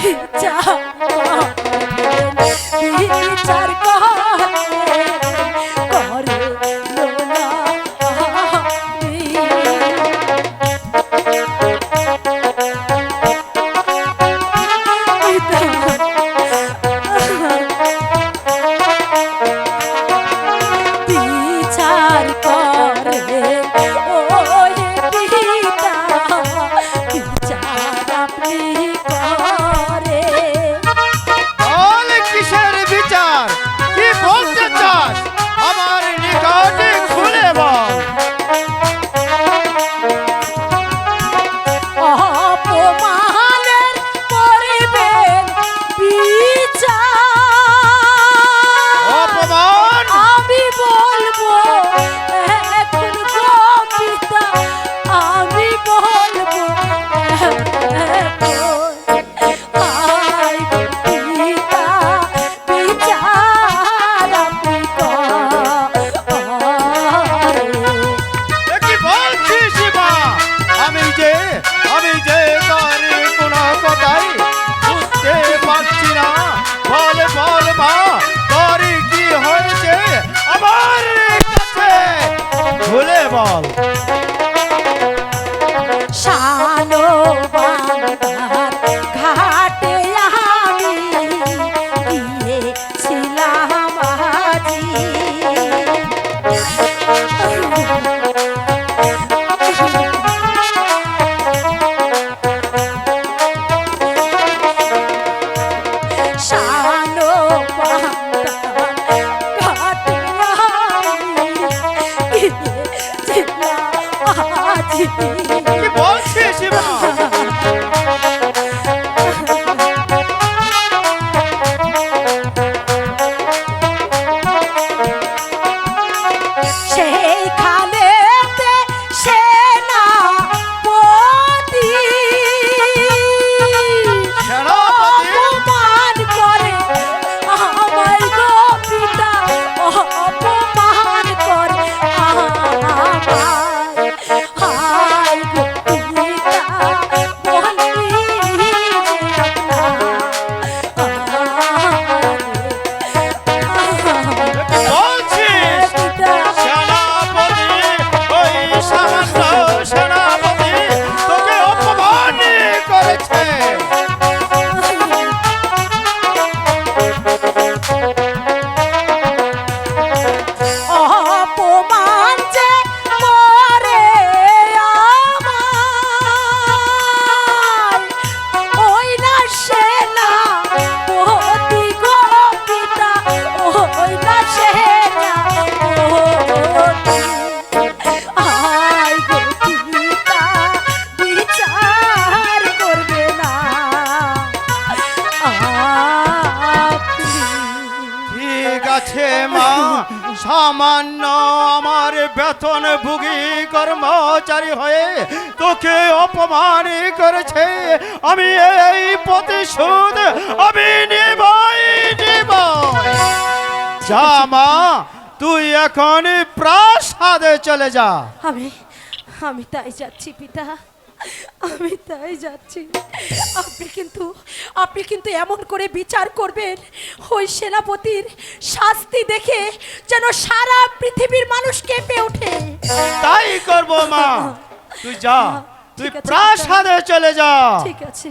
বিচার করে লোনা বিচার করে ও পিতা বিচার আপনি করে। বল কিসের বিচার, কি বলতে চাস আমার নিকটে খুলে বল। অপমানের করিবেন বিচার। অপমান আমি বলবো এখন গো পিতা, আমি বলবো আয় গো পিতা বিচার আপনি করে। কি বলছিস মা? আমি যে তোর কোনো কথাই বুঝতে পারছি না। বল বল মা, তোর কি হয়েছে আমার কাছে খুলে বল। শানো বাংলার ঘাটে আমি গিয়েছিলাম আজি। শানো বাংলার ঘাটে আমি গিয়েছিলাম আজি। কি বলছিস মা? সেইখানেতে সেনাপতি অপমান করে আমায় গো পিতা, অপমান করে আমায়। হায় গো পিতা বলি বলছিস সেনাপতি, ওই সামান্য সেনাপতি তোকে অপমান করেছে। অপমান যে করে আমায়, ওই না সেনাপতি গো পিতা, ওই না সেনাপতি। আয় গো পিতা বিচার করবে না আপনি। ঠিক আছে মা, সামান্য আমার বেতন ভুগি কর্মচারী হয়ে তোকে অপমান করেছে, আমি এই প্রতিশোধ আমি নিবই নিব। যা মা, তুই এখন প্রাসাদে চলে যা। আমি তাই যাচ্ছি পিতা, আমি তাই যাচ্ছি। আপনি কিন্তু এমন করে বিচার করবেন ওই সেনাপতির শাস্তি দেখে যেন সারা পৃথিবীর মানুষ কেঁপে ওঠে। তাই করব মা, তুই যা, তুই ঠিক আছে, প্রাসাদে চলে যা। ঠিক আছে।